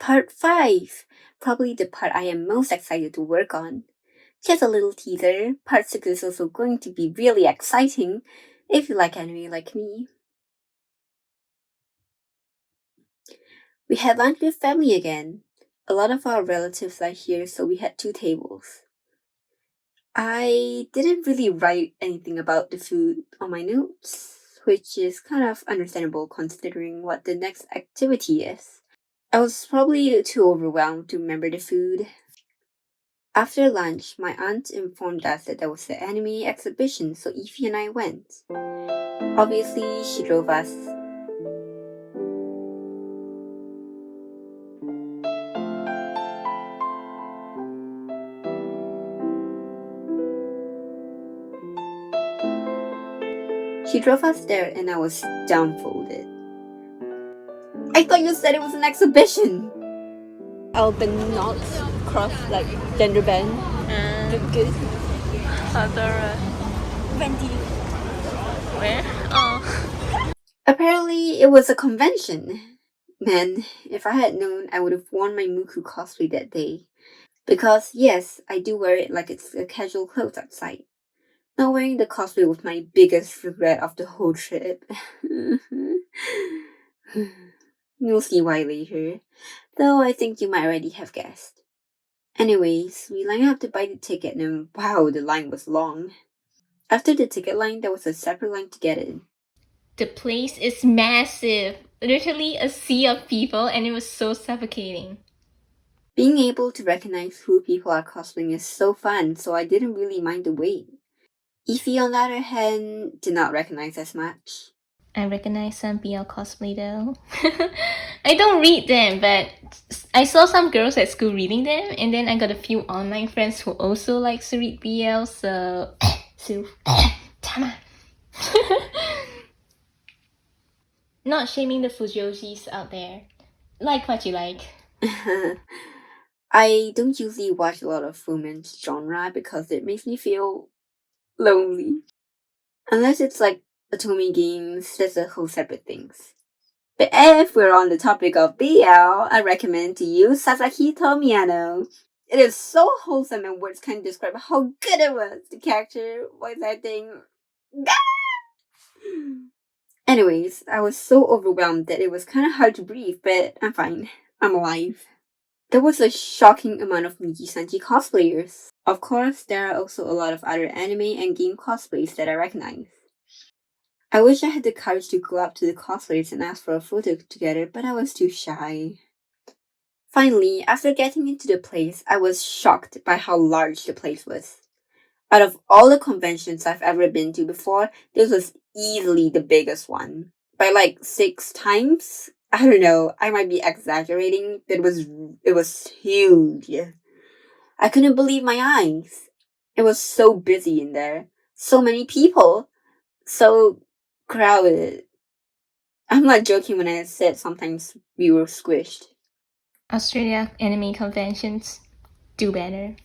Part 5! Probably the part I am most excited to work on. Just a little teaser, part 6 is also going to be really exciting if you like anime like me. We had lunch with family again. A lot of our relatives are here, so we had 2 tables. I didn't really write anything about the food on my notes, which is kind of understandable considering what the next activity is. I was probably too overwhelmed to remember the food. After lunch, my aunt informed us that there was an anime exhibition, so Eifie and I went. Obviously, she drove us. She drove us there and I was dumbfolded. I thought you said it was an exhibition! Oh, the knots cross like gender bend. Good. Other Venti. where? Oh. Apparently, it was a convention. Man, if I had known, I would have worn my Muku cosplay that day. Because, yes, I do wear it like it's a casual clothes outside. Not wearing the cosplay was my biggest regret of the whole trip. You'll see why later. Though I think you might already have guessed. Anyways, we lined up to buy the ticket and wow, the line was long. After the ticket line, there was a separate line to get in. The place is massive. Literally a sea of people, and it was so suffocating. Being able to recognize who people are cosplaying is so fun, so I didn't really mind the wait. Eifie, on the other hand, did not recognize as much. I recognize some BL cosplay though. I don't read them, but I saw some girls at school reading them, and then I got a few online friends who also like to read BL, so... Tama! Not shaming the Fujoshis out there. Like what you like. I don't usually watch a lot of romance genre because it makes me feel lonely. Unless it's like Otome games, that's a whole separate things. But if we're on the topic of BL, I recommend to you Sasaki Tomiano. It is so wholesome and words can't describe how good it was. The character, voice acting. Anyways, I was so overwhelmed that it was kind of hard to breathe, but I'm fine. I'm alive. There was a shocking amount of Miki-Sanji cosplayers. Of course, there are also a lot of other anime and game cosplays that I recognize. I wish I had the courage to go up to the cosplayers and ask for a photo together, but I was too shy. Finally, after getting into the place, I was shocked by how large the place was. Out of all the conventions I've ever been to before, this was easily the biggest one. By like 6 times? I don't know, I might be exaggerating, but it was huge. I couldn't believe my eyes. It was so busy in there. So many people. So crowded. I'm not joking when I said sometimes we were squished. Australia anime conventions. Do better.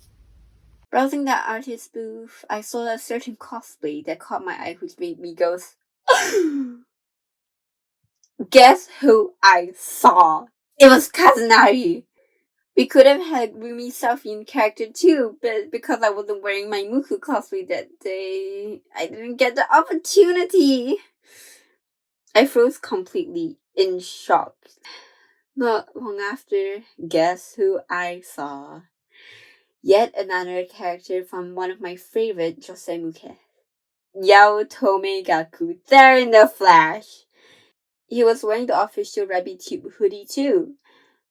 Browsing that artist booth, I saw a certain cosplay that caught my eye, which made me go, guess who I saw? It was Kazunari! We could have had Rumi selfie in character too, but because I wasn't wearing my Muku cosplay that day, I didn't get the opportunity. I froze completely, in shock. Not long after, guess who I saw? Yet another character from one of my favorite Josemuke. Yao Tomegaku, there in the flash. He was wearing the official Rabbit Tube hoodie too.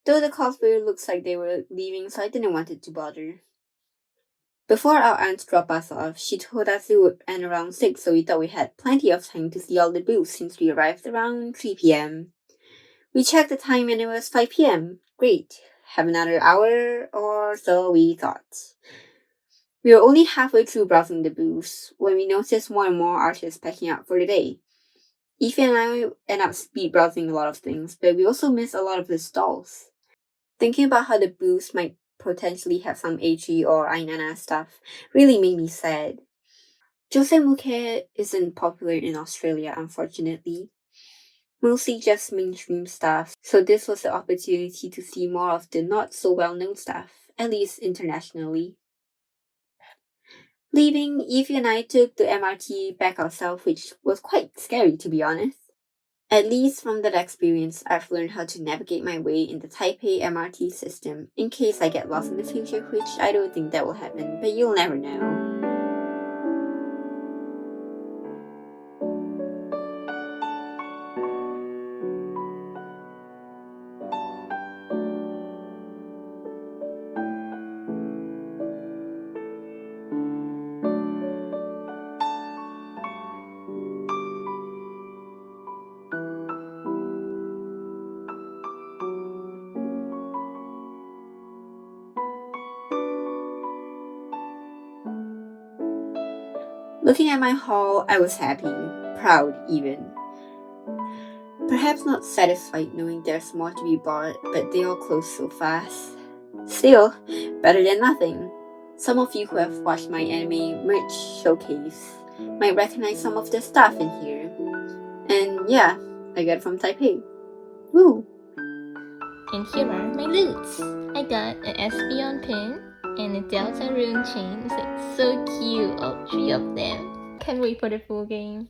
Though the cosplayer looks like they were leaving, so I didn't want it to bother. Before our aunt dropped us off, she told us it would end around 6, so we thought we had plenty of time to see all the booths since we arrived around 3 p.m. We checked the time and it was 5 p.m. Great. Have another hour or so, we thought. We were only halfway through browsing the booths when we noticed more and more artists packing up for the day. Eifie and I ended up speed browsing a lot of things, but we also missed a lot of the stalls. Thinking about how the booths might potentially have some Eiichi or Ainana stuff really made me sad. Josemuke isn't popular in Australia, unfortunately. Mostly just mainstream stuff, so this was the opportunity to see more of the not so well known stuff, at least internationally. Leaving, Eifie and I took the MRT back ourselves, which was quite scary to be honest. At least from that experience, I've learned how to navigate my way in the Taipei MRT system in case I get lost in the future, which I don't think that will happen, but you'll never know. Looking at my haul, I was happy, proud even. Perhaps not satisfied knowing there's more to be bought, but they all closed so fast. Still, better than nothing. Some of you who have watched my anime merch showcase might recognize some of the stuff in here. And yeah, I got it from Taipei. Woo! And here are my loots. I got an Espeon pin and a Delta Rune chain. It's like so cute, all three of them. Can't wait for the full game.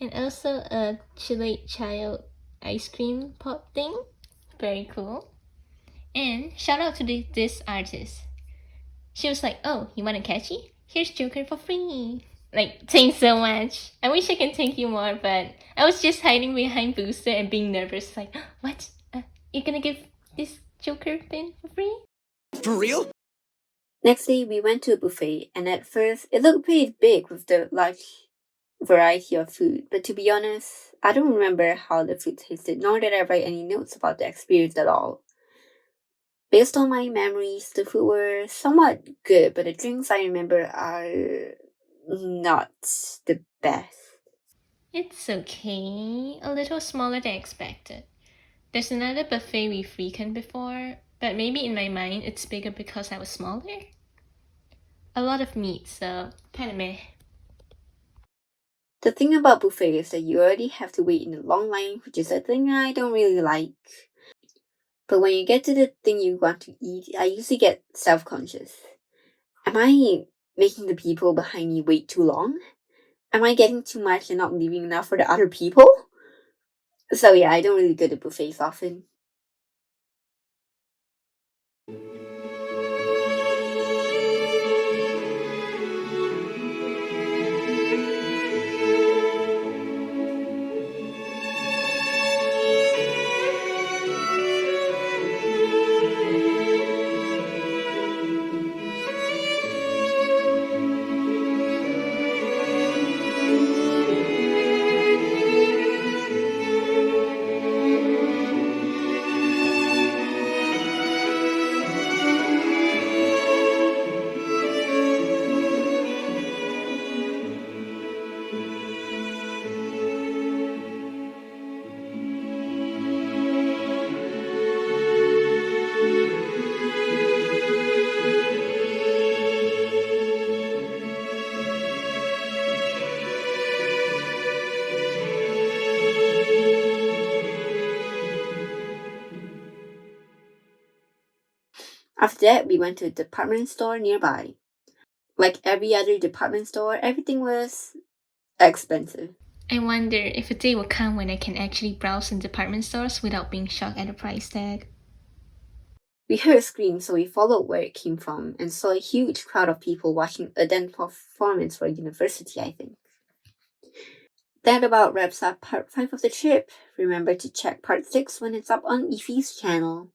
And also a Chile Child ice cream pop thing. Very cool. And shout out to this artist. She was like, oh, you want a catchy? Here's Joker for free. Like, thanks so much. I wish I can thank you more, but I was just hiding behind Booster and being nervous. Like, what? You're gonna give this Joker pin for free? For real? Next day, we went to a buffet, and at first, it looked pretty big with the large variety of food, but to be honest, I don't remember how the food tasted, nor did I write any notes about the experience at all. Based on my memories, the food were somewhat good, but the drinks I remember are not the best. It's okay. A little smaller than expected. There's another buffet we frequented before, but maybe in my mind it's bigger because I was smaller. A lot of meat, so kinda meh. The thing about buffet is that you already have to wait in a long line, which is a thing I don't really like. But when you get to the thing you want to eat, I usually get self-conscious. Am I making the people behind me wait too long? Am I getting too much and not leaving enough for the other people? So yeah, I don't really go to buffets often. After that, we went to a department store nearby. Like every other department store, everything was expensive. I wonder if a day will come when I can actually browse in department stores without being shocked at the price tag. We heard a scream, so we followed where it came from and saw a huge crowd of people watching a dance performance for a university, I think. That about wraps up part 5 of the trip. Remember to check part 6 when it's up on Eifie's channel.